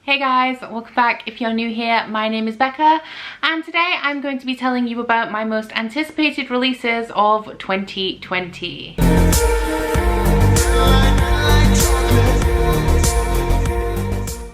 Hey guys, welcome back. If you're new here, my name is Becca and today I'm going to be telling you about my most anticipated releases of 2020.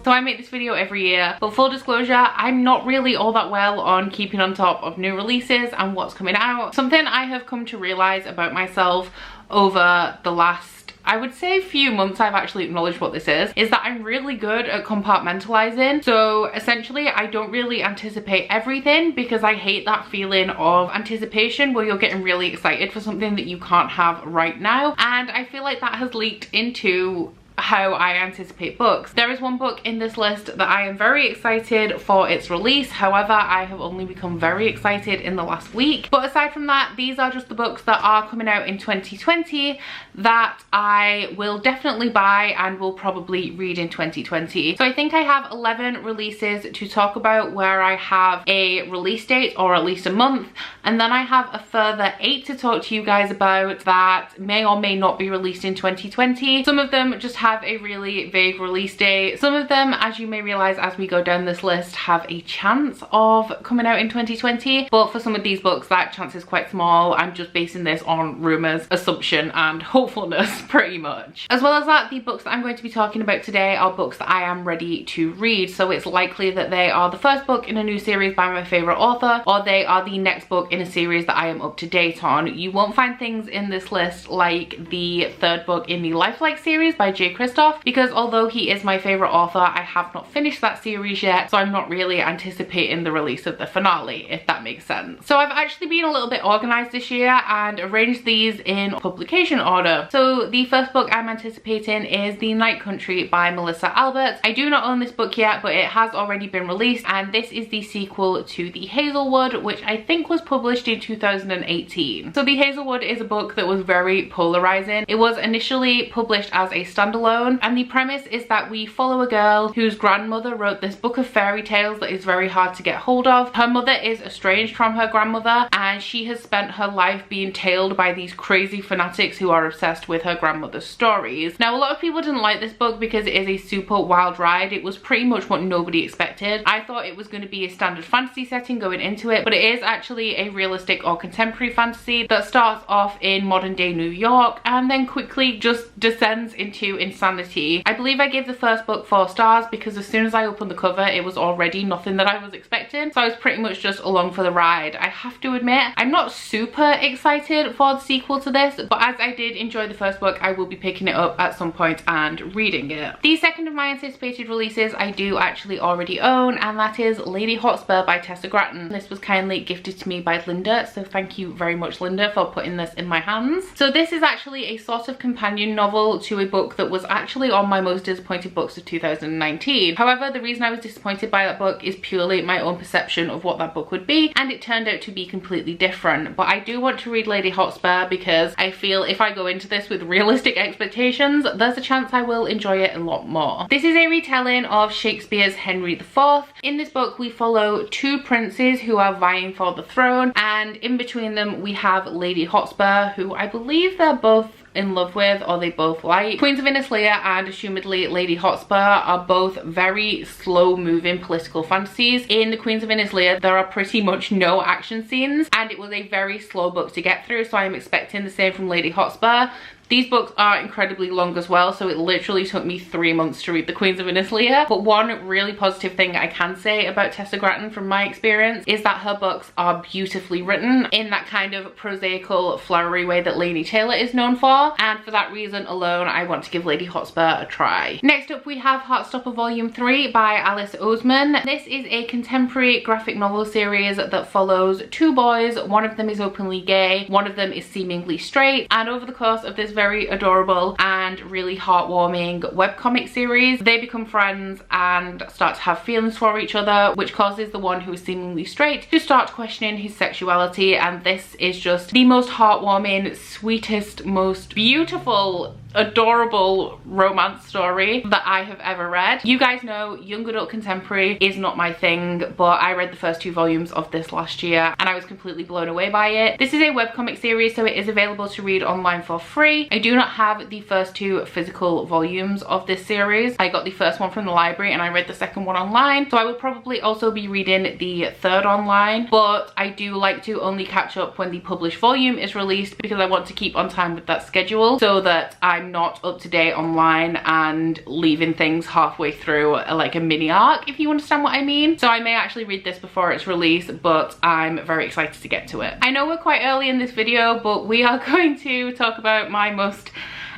So I make this video every year, but full disclosure, I'm not really all that well on keeping on top of new releases and what's coming out. Something I have come to realize about myself over the last, I would say, few months, I've actually acknowledged what this is that I'm really good at compartmentalizing. So essentially I don't really anticipate everything because I hate that feeling of anticipation where you're getting really excited for something that you can't have right now, and I feel like that has leaked into how I anticipate books. There is one book in this list that I am very excited for its release. However, I have only become very excited in the last week. But aside from that, these are just the books that are coming out in 2020 that I will definitely buy and will probably read in 2020. So I think I have 11 releases to talk about where I have a release date or at least a month, and then I have a further 8 to talk to you guys about that may or may not be released in 2020. Some of them just have a really vague release date. Some of them, as you may realize as we go down this list, have a chance of coming out in 2020, but for some of these books that chance is quite small. I'm just basing this on rumors, assumption and hopefulness pretty much. As well as that, the books that I'm going to be talking about today are books that I am ready to read, so it's likely that they are the first book in a new series by my favorite author, or they are the next book in a series that I am up to date on. You won't find things in this list like the third book in the Lifelike series by J Kristoff, because although he is my favorite author, I have not finished that series yet, so I'm not really anticipating the release of the finale, if that makes sense. So I've actually been a little bit organized this year and arranged these in publication order. So the first book I'm anticipating is The Night Country by Melissa Alberts. I do not own this book yet, but it has already been released, and this is the sequel to The Hazelwood, which I think was published in 2018. So The Hazelwood is a book that was very polarizing. It was initially published as a standalone, and the premise is that we follow a girl whose grandmother wrote this book of fairy tales that is very hard to get hold of. Her mother is estranged from her grandmother, and she has spent her life being tailed by these crazy fanatics who are obsessed with her grandmother's stories. Now, a lot of people didn't like this book because it is a super wild ride. It was pretty much what nobody expected. I thought it was going to be a standard fantasy setting going into it, but it is actually a realistic or contemporary fantasy that starts off in modern day New York and then quickly just descends into insanity. I believe I gave the first book 4 stars because as soon as I opened the cover it was already nothing that I was expecting, so I was pretty much just along for the ride. I have to admit I'm not super excited for the sequel to this, but as I did enjoy the first book, I will be picking it up at some point and reading it. The second of my anticipated releases I do actually already own, and that is Lady Hotspur by Tessa Gratton. This was kindly gifted to me by Linda, so thank you very much, Linda, for putting this in my hands. So this is actually a sort of companion novel to a book that was actually on my most disappointed books of 2019. However, the reason I was disappointed by that book is purely my own perception of what that book would be, and it turned out to be completely different. But I do want to read Lady Hotspur because I feel if I go into this with realistic expectations, there's a chance I will enjoy it a lot more. This is a retelling of Shakespeare's Henry IV. In this book we follow 2 princes who are vying for the throne, and in between them we have Lady Hotspur, who I believe they're both in love with, or they both like. Queens of Innislea and assumedly Lady Hotspur are both very slow moving political fantasies. In the Queens of Innislea there are pretty much no action scenes, and it was a very slow book to get through, so I'm expecting the same from Lady Hotspur. These books are incredibly long as well, so it literally took me 3 months to read the Queens of Innislea. But one really positive thing I can say about Tessa Gratton from my experience is that her books are beautifully written in that kind of prosaical, flowery way that Laini Taylor is known for, and for that reason alone I want to give Lady Hotspur a try. Next up we have Heartstopper Volume 3 by Alice Oseman. This is a contemporary graphic novel series that follows 2 boys. One of them is openly gay, one of them is seemingly straight, and over the course of this very adorable and really heartwarming webcomic series, they become friends and start to have feelings for each other, which causes the one who is seemingly straight to start questioning his sexuality. And this is just the most heartwarming, sweetest, most beautiful adorable romance story that I have ever read. You guys know young adult contemporary is not my thing, but I read the first 2 volumes of this last year and I was completely blown away by it. This is a webcomic series, so it is available to read online for free. I do not have the first 2 physical volumes of this series. I got the first one from the library and I read the second one online, so I will probably also be reading the third online, but I do like to only catch up when the published volume is released because I want to keep on time with that schedule so that I'm not up to date online and leaving things halfway through like a mini arc, if you understand what I mean. So I may actually read this before it's released, but I'm very excited to get to it. I know we're quite early in this video, but we are going to talk about my most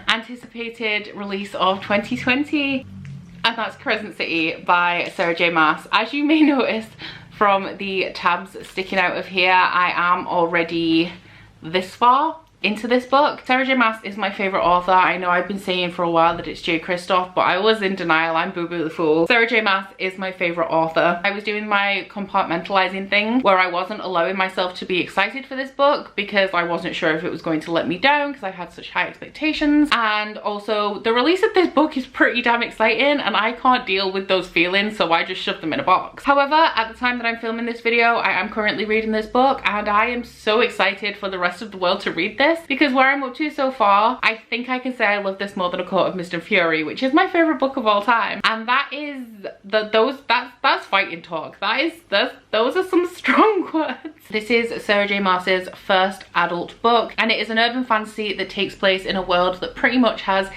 anticipated release of 2020, and that's Crescent City by Sarah J Maas. As you may notice from the tabs sticking out of here, I am already this far into this book. Sarah J Maas is my favorite author. I know I've been saying for a while that it's J Kristoff, but I was in denial. I'm Boo Boo the Fool. Sarah J Maas is my favorite author. I was doing my compartmentalizing thing where I wasn't allowing myself to be excited for this book because I wasn't sure if it was going to let me down because I had such high expectations, and also the release of this book is pretty damn exciting and I can't deal with those feelings, so I just shoved them in a box. However, at the time that I'm filming this video, I am currently reading this book and I am so excited for the rest of the world to read this, because where I'm up to so far, I think I can say I love this more than A Court of Mist and Fury, which is my favorite book of all time. And that is that's fighting talk. Those are some strong words. This is Sarah J Maas's first adult book, and it is an urban fantasy that takes place in a world that pretty much has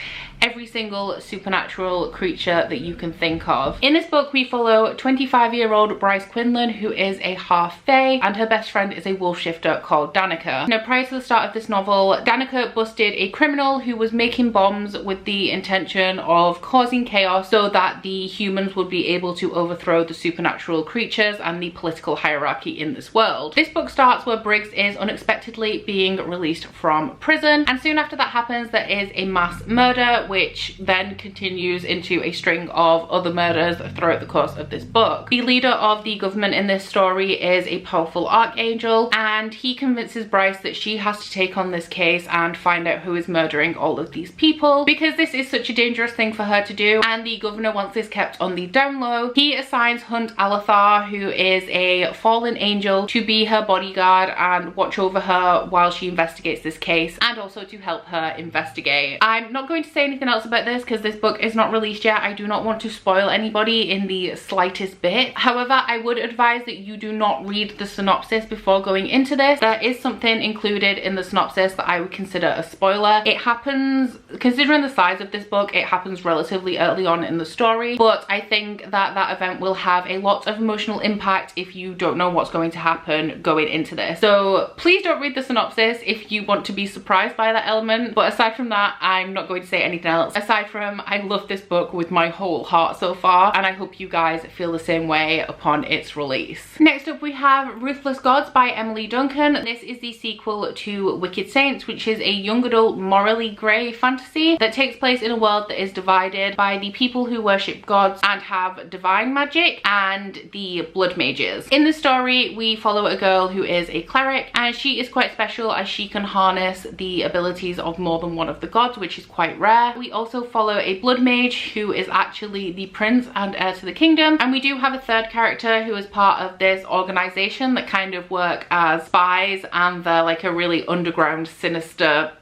every single supernatural creature that you can think of. In this book, we follow 25-year-old Bryce Quinlan, who is a half-fae, and her best friend is a wolf shifter called Danica. Now, prior to the start of this novel, Danica busted a criminal who was making bombs with the intention of causing chaos so that the humans would be able to overthrow the supernatural creatures and the political hierarchy in this world. This book starts where Briggs is unexpectedly being released from prison, and soon after that happens, there is a mass murder, which then continues into a string of other murders throughout the course of this book. The leader of the government in this story is a powerful archangel, and he convinces Bryce that she has to take on this case and find out who is murdering all of these people, because this is such a dangerous thing for her to do, and the governor wants this kept on the down low. He assigns Hunt Alathar, who is a fallen angel, to be her bodyguard and watch over her while she investigates this case, and also to help her investigate. I'm not going to say anything else about this because this book is not released yet. I do not want to spoil anybody in the slightest bit. However, I would advise that you do not read the synopsis before going into this. There is something included in the synopsis that I would consider a spoiler. It happens, considering the size of this book, it happens relatively early on in the story, but I think that that event will have a lot of emotional impact if you don't know what's going to happen going into this. So please don't read the synopsis if you want to be surprised by that element, but aside from that, I'm not going to say anything else. Aside from, I love this book with my whole heart so far, and I hope you guys feel the same way upon its release. Next up, we have Ruthless Gods by Emily Duncan. This is the sequel to Wicked Saints, which is a young adult morally grey fantasy that takes place in a world that is divided by the people who worship gods and have divine magic and the blood mages. In the story, we follow a girl who is a cleric, and she is quite special as she can harness the abilities of more than one of the gods, which is quite rare. We also follow a blood mage who is actually the prince and heir to the kingdom, and we do have a third character who is part of this organization that kind of work as spies, and they're like a really underground, sinister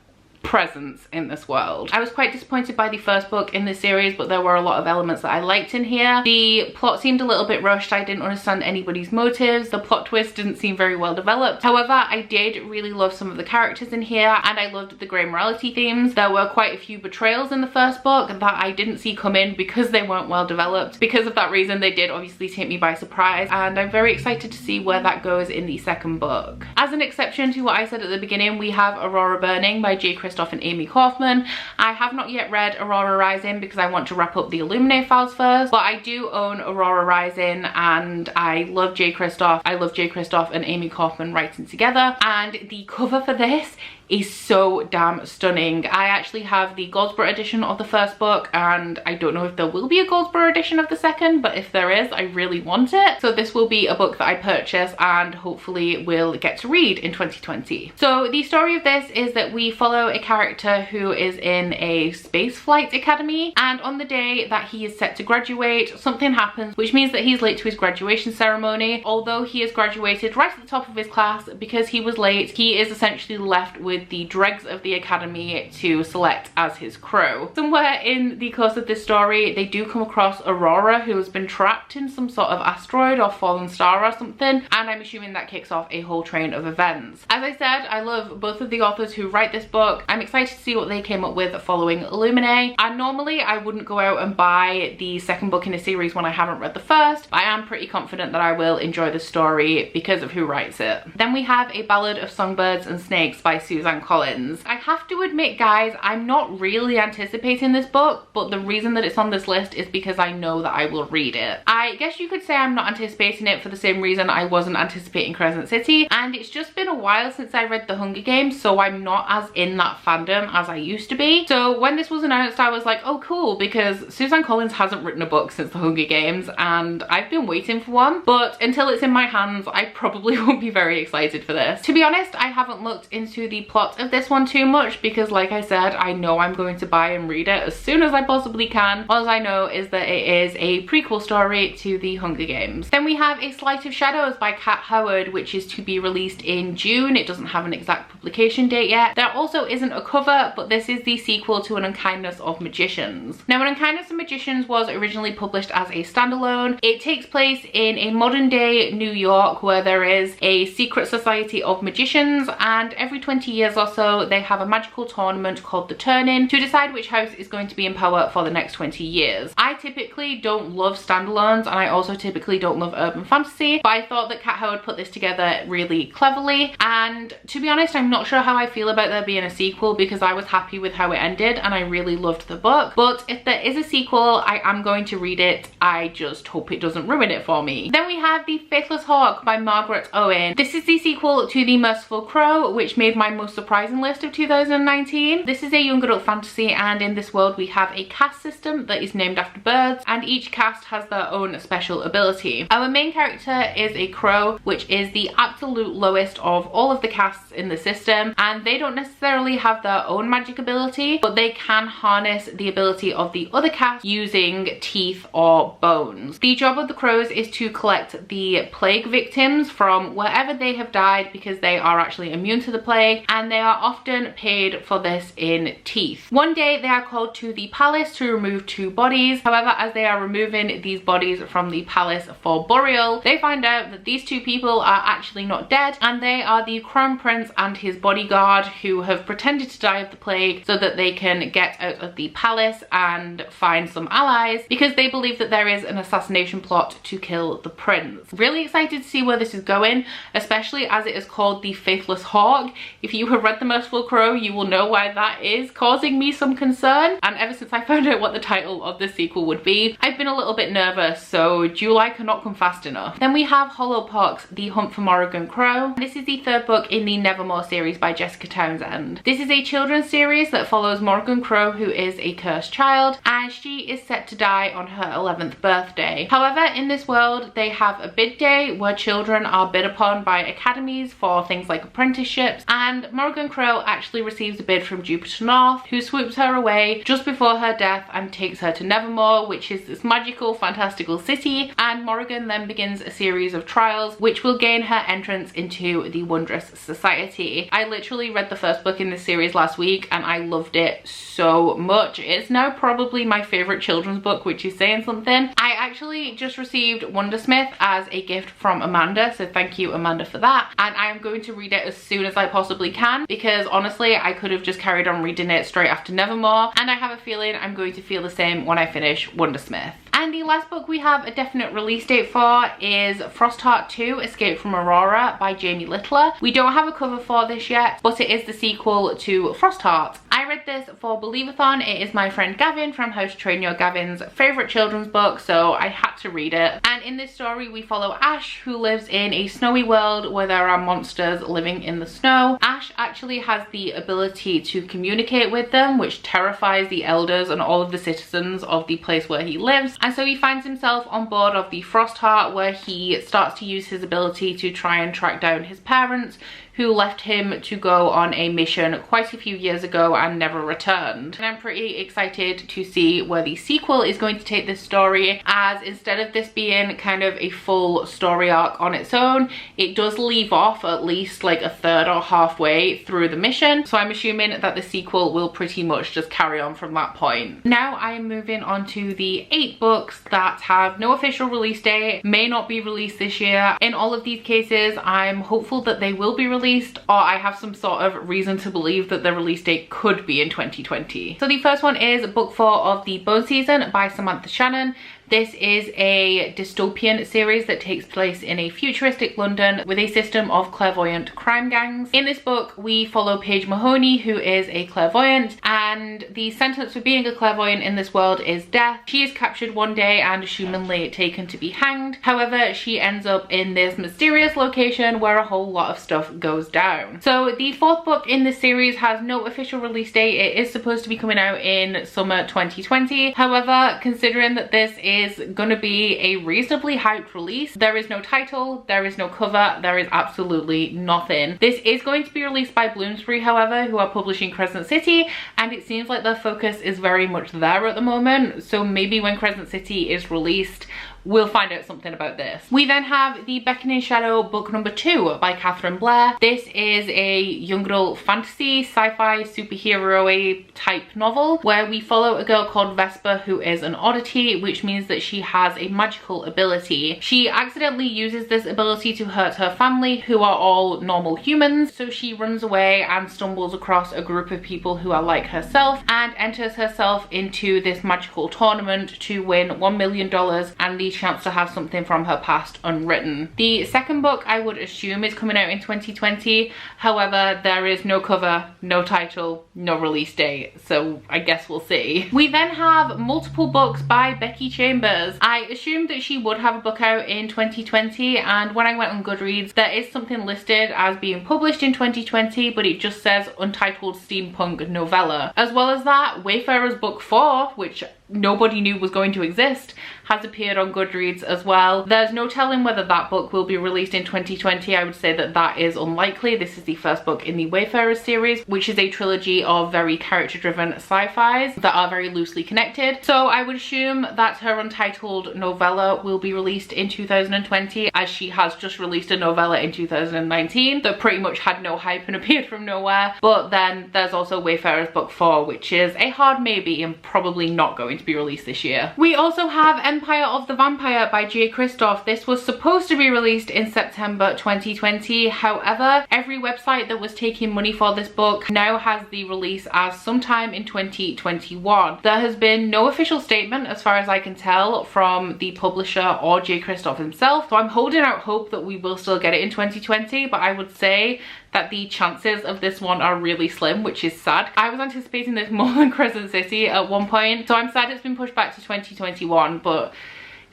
presence in this world. I was quite disappointed by the first book in this series, but there were a lot of elements that I liked in here. The plot seemed a little bit rushed. I didn't understand anybody's motives. The plot twist didn't seem very well developed. However, I did really love some of the characters in here, and I loved the grey morality themes. There were quite a few betrayals in the first book that I didn't see come in because they weren't well developed. Because of that reason, they did obviously take me by surprise, and I'm very excited to see where that goes in the second book. As an exception to what I said at the beginning, we have Aurora Burning by J Kristoff and Amy Kaufman. I have not yet read Aurora Rising because I want to wrap up the Illuminate files first, but I do own Aurora Rising, and I love J Kristoff. I love J Kristoff and Amy Kaufman writing together, and the cover for this is so damn stunning. I actually have the Goldsboro edition of the first book, and I don't know if there will be a Goldsboro edition of the second, but if there is, I really want it. So this will be a book that I purchase and hopefully will get to read in 2020. So the story of this is that we follow a character who is in a space flight academy, and on the day that he is set to graduate, something happens which means that he's late to his graduation ceremony. Although he has graduated right at the top of his class, because he was late, he is essentially left with the dregs of the academy to select as his crew. Somewhere in the course of this story, they do come across Aurora, who has been trapped in some sort of asteroid or fallen star or something, and I'm assuming that kicks off a whole train of events. As I said, I love both of the authors who write this book. I'm excited to see what they came up with following Illumicrate, and normally I wouldn't go out and buy the second book in a series when I haven't read the first, but I am pretty confident that I will enjoy the story because of who writes it. Then we have A Ballad of Songbirds and Snakes by Suzanne Collins. I have to admit, guys, I'm not really anticipating this book, but the reason that it's on this list is because I know that I will read it. I guess you could say I'm not anticipating it for the same reason I wasn't anticipating Crescent City, and it's just been a while since I read The Hunger Games, so I'm not as in that fandom as I used to be. So when this was announced, I was like, oh cool, because Suzanne Collins hasn't written a book since The Hunger Games, and I've been waiting for one, but until it's in my hands, I probably won't be very excited for this. To be honest, I haven't looked into the plot of this one too much because, like I said, I know I'm going to buy and read it as soon as I possibly can. All I know is that it is a prequel story to The Hunger Games. Then we have A Sleight of Shadows by Kat Howard, which is to be released in June. It doesn't have an exact publication date yet. There also isn't a cover, but this is the sequel to An Unkindness of Magicians. Now, An Unkindness of Magicians was originally published as a standalone. It takes place in a modern day New York where there is a secret society of magicians, and every 20 years or so they have a magical tournament called the Turn-In to decide which house is going to be in power for the next 20 years. I typically don't love standalones, and I also typically don't love urban fantasy, but I thought that Kat Howard put this together really cleverly, and to be honest, I'm not sure how I feel about there being a sequel because I was happy with how it ended and I really loved the book. But if there is a sequel, I am going to read it. I just hope it doesn't ruin it for me. Then we have The Faithless Hawk by Margaret Owen. This is the sequel to The Merciful Crow, which made my most surprising list of 2019. This is a young adult fantasy, and in this world we have a caste system that is named after birds, and each caste has their own special ability. Our main character is a crow, which is the absolute lowest of all of the castes in the system, and they don't necessarily have their own magic ability, but they can harness the ability of the other caste using teeth or bones. The job of the crows is to collect the plague victims from wherever they have died because they are actually immune to the plague, and they are often paid for this in teeth. One day they are called to the palace to remove 2 bodies. However, as they are removing these bodies from the palace for burial, they find out that these 2 people are actually not dead, and they are the crown prince and his bodyguard who have pretended to die of the plague so that they can get out of the palace and find some allies because they believe that there is an assassination plot to kill the prince. Really excited to see where this is going, especially as it is called The Faithless Hawk. If you have read The Merciful Crow, you will know why that is causing me some concern, and ever since I found out what the title of the sequel would be, I've been a little bit nervous, so July cannot come fast enough. Then we have Hollowpox, The Hunt for Morrigan Crow. This is the 3rd book in the Nevermore series by Jessica Townsend. This is a children's series that follows Morrigan Crow, who is a cursed child, and she is set to die on her 11th birthday. However, in this world, they have a bid day where children are bid upon by academies for things like apprenticeships, and Morrigan Crow actually receives a bid from Jupiter North, who swoops her away just before her death and takes her to Nevermore, which is this magical, fantastical city, and Morrigan then begins a series of trials which will gain her entrance into the Wondrous Society. I literally read the 1st book in this series last week and I loved it so much. It's now probably my favourite children's book, which is saying something. I actually just received Wondersmith as a gift from Amanda, so thank you, Amanda, for that, and I am going to read it as soon as I possibly can because honestly I could have just carried on reading it straight after Nevermore, and I have a feeling I'm going to feel the same when I finish Wondersmith. And the last book we have a definite release date for is Frostheart 2 Escape from Aurora by Jamie Littler. We don't have a cover for this yet, but it is the sequel to Frostheart. I read this for Believathon. It is my friend Gavin from How to Train Your Gavin's favourite children's book, so I had to read it. And in this story we follow Ash, who lives in a snowy world where there are monsters living in the snow. Ash actually has the ability to communicate with them, which terrifies the elders and all of the citizens of the place where he lives. And so he finds himself on board of the Frostheart, where he starts to use his ability to try and track down his parents, who left him to go on a mission quite a few years ago and never returned. And I'm pretty excited to see where the sequel is going to take this story, as instead of this being kind of a full story arc on its own, it does leave off at least like a third or halfway through the mission. So I'm assuming that the sequel will pretty much just carry on from that point. Now I am moving on to the 8 books that have no official release date, may not be released this year. In all of these cases, I'm hopeful that they will be released, or I have some sort of reason to believe that the release date could be in 2020. So the first one is book 4 of The Bone Season by Samantha Shannon. This is a dystopian series that takes place in a futuristic London with a system of clairvoyant crime gangs. In this book, we follow Paige Mahoney, who is a clairvoyant, and the sentence for being a clairvoyant in this world is death. She is captured one day and assumedly taken to be hanged. However, she ends up in this mysterious location where a whole lot of stuff goes down. So the 4th book in this series has no official release date. It is supposed to be coming out in summer 2020. However, considering that this is going to be a reasonably hyped release, there is no title, there is no cover, there is absolutely nothing. This is going to be released by Bloomsbury, however, who are publishing Crescent City, and it seems like their focus is very much there at the moment. So maybe when Crescent City is released, we'll find out something about this. We then have The Beckoning Shadow book number 2 by Catherine Blair. This is a young adult fantasy, sci-fi, superhero-y type novel where we follow a girl called Vesper who is an oddity, which means that she has a magical ability. She accidentally uses this ability to hurt her family, who are all normal humans, so she runs away and stumbles across a group of people who are like herself and enters herself into this magical tournament to win $1 million and the chance to have something from her past unwritten. The second book I would assume is coming out in 2020. However, there is no cover, no title, no release date, so I guess we'll see. We then have multiple books by Becky Chambers. I assumed that she would have a book out in 2020, and when I went on Goodreads, there is something listed as being published in 2020, but it just says untitled steampunk novella. As well as that, Wayfarer's book 4, which nobody knew was going to exist, has appeared on Goodreads as well. There's no telling whether that book will be released in 2020. I would say that that is unlikely. This is the first book in the Wayfarers series, which is a trilogy of very character-driven sci-fis that are very loosely connected. So I would assume that her untitled novella will be released in 2020, as she has just released a novella in 2019 that pretty much had no hype and appeared from nowhere. But then there's also Wayfarers book 4, which is a hard maybe and probably not going to be released this year. We also have Empire of the Vampire by J Kristoff. This was supposed to be released in September 2020. However, every website that was taking money for this book now has the release as sometime in 2021. There has been no official statement, as far as I can tell, from the publisher or J Kristoff himself. So I'm holding out hope that we will still get it in 2020, but I would say that the chances of this one are really slim, which is sad. I was anticipating this more than Crescent City at one point, so I'm sad it's been pushed back to 2021, but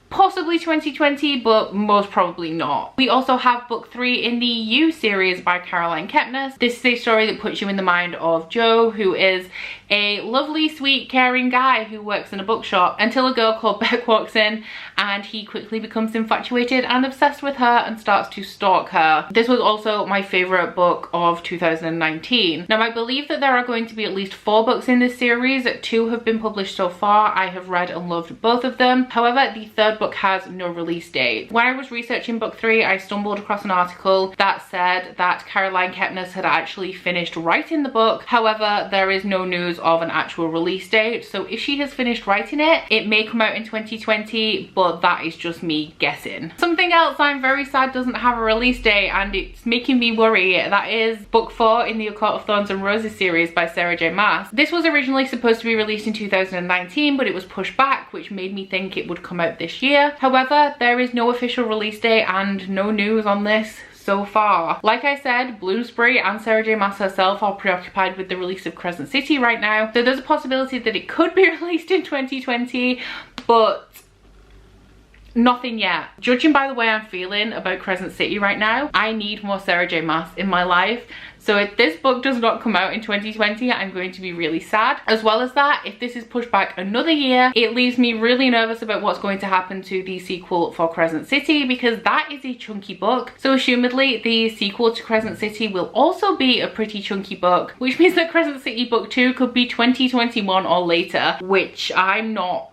possibly 2020, but most probably not. We also have book 3 in the You series by Caroline Kepnes. This is a story that puts you in the mind of Joe, who is a lovely, sweet, caring guy who works in a bookshop until a girl called Beck walks in and he quickly becomes infatuated and obsessed with her and starts to stalk her. This was also my favourite book of 2019. Now, I believe that there are going to be at least 4 books in this series. 2 have been published so far. I have read and loved both of them. However, the 3rd book has no release date. When I was researching book 3, I stumbled across an article that said that Caroline Kepnes had actually finished writing the book. However, there is no news of an actual release date, so if she has finished writing it, it may come out in 2020, but that is just me guessing. Something else I'm very sad doesn't have a release date, and it's making me worry. That is book 4 in the A Court of Thorns and Roses series by Sarah J Maas. This was originally supposed to be released in 2019, but it was pushed back, which made me think it would come out this year. However, there is no official release date and no news on this so far. Like I said, Bloomsbury and Sarah J Maas herself are preoccupied with the release of Crescent City right now, so there's a possibility that it could be released in 2020, but Nothing yet. Judging by the way I'm feeling about Crescent City right now, I need more Sarah J Maas in my life. So if this book does not come out in 2020, I'm going to be really sad. As well as that, if this is pushed back another year, it leaves me really nervous about what's going to happen to the sequel for Crescent City, because that is a chunky book. So assumedly the sequel to Crescent City will also be a pretty chunky book, which means that Crescent City book 2 could be 2021 or later, which I'm not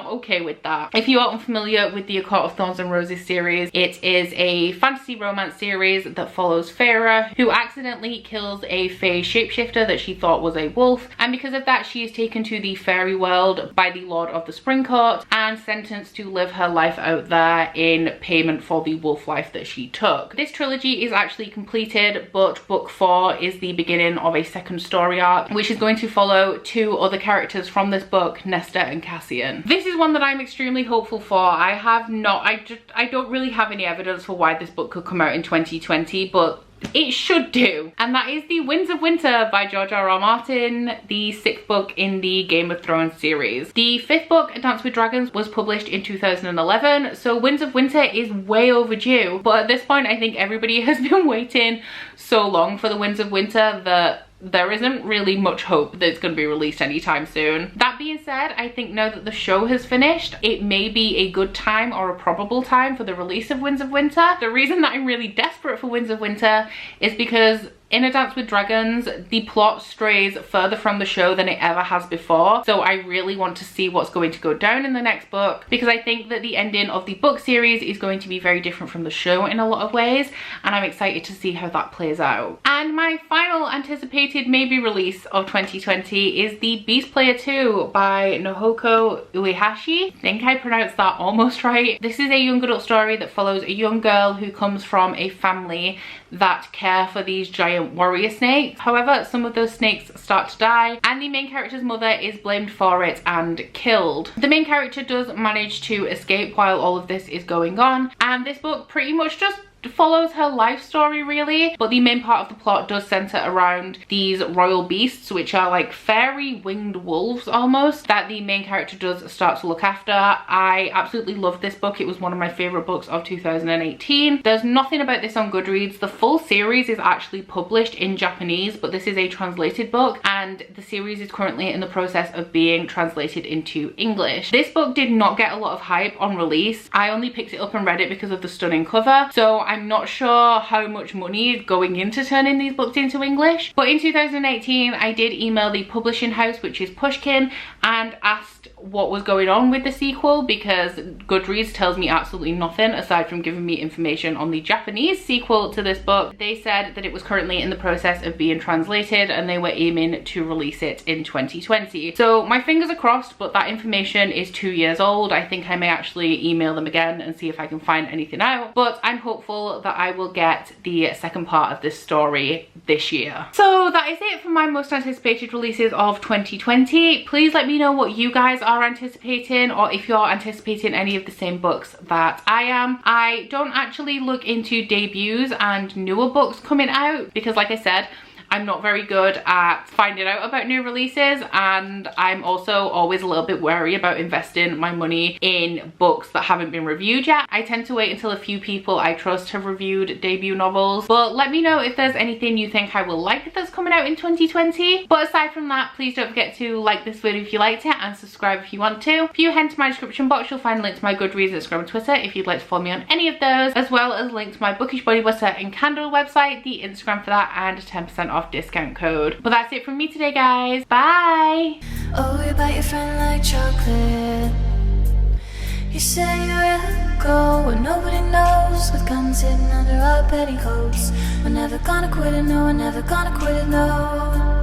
okay with that. If you are unfamiliar with the A Court of Thorns and Roses series, it is a fantasy romance series that follows Feyre, who accidentally kills a fae shapeshifter that she thought was a wolf, and because of that she is taken to the fairy world by the Lord of the Spring Court and sentenced to live her life out there in payment for the wolf life that she took. This trilogy is actually completed, but book 4 is the beginning of a second story arc, which is going to follow 2 other characters from this book, Nesta and Cassian. This is one that I'm extremely hopeful for. I don't really have any evidence for why this book could come out in 2020, but it should do. And that is The Winds of Winter by George R.R. Martin, the 6th book in the Game of Thrones series. The 5th book, A Dance with Dragons, was published in 2011, so Winds of Winter is way overdue. But at this point, I think everybody has been waiting so long for The Winds of Winter that there isn't really much hope that it's going to be released anytime soon. That being said, I think now that the show has finished, it may be a good time or a probable time for the release of Winds of Winter. The reason that I'm really desperate for Winds of Winter is because in A Dance with Dragons, the plot strays further from the show than it ever has before. So I really want to see what's going to go down in the next book, because I think that the ending of the book series is going to be very different from the show in a lot of ways, and I'm excited to see how that plays out. And my final anticipated maybe release of 2020 is The Beast Player 2 by Nohoko Uehashi. I think I pronounced that almost right. This is a young adult story that follows a young girl who comes from a family that care for these giant warrior snakes. However, some of those snakes start to die and the main character's mother is blamed for it and killed. The main character does manage to escape while all of this is going on, and this book pretty much just follows her life story really, but the main part of the plot does center around these royal beasts, which are like fairy winged wolves almost, that the main character does start to look after. I absolutely love this book. It was one of my favorite books of 2018. There's nothing about this on Goodreads. The full series is actually published in Japanese, but this is a translated book, and the series is currently in the process of being translated into English. This book did not get a lot of hype on release. I only picked it up and read it because of the stunning cover, so I'm not sure how much money is going into turning these books into English. But in 2018, I did email the publishing house, which is Pushkin, and asked what was going on with the sequel, because Goodreads tells me absolutely nothing aside from giving me information on the Japanese sequel to this book. They said that it was currently in the process of being translated and they were aiming to release it in 2020. So my fingers are crossed, but that information is 2 years old. I think I may actually email them again and see if I can find anything out, but I'm hopeful that I will get the second part of this story this year. So that is it for my most anticipated releases of 2020. Please let me know what you guys are anticipating, or if you're anticipating any of the same books that I am. I don't actually look into debuts and newer books coming out because, like I said, I'm not very good at finding out about new releases, and I'm also always a little bit wary about investing my money in books that haven't been reviewed yet. I tend to wait until a few people I trust have reviewed debut novels. But let me know if there's anything you think I will like that's coming out in 2020. But aside from that, please don't forget to like this video if you liked it and subscribe if you want to. If you head to my description box, you'll find a link to my Goodreads, Instagram and Twitter if you'd like to follow me on any of those, as well as links to my Bookish body butter and candle website, the Instagram for that, and 10% off discount code. But that's it from me today, guys. Bye. Oh, you bite your friend like chocolate. You say you're a go when nobody knows, with guns hidden under our petticoats. We're never gonna quit it, no, we're never gonna quit it, no.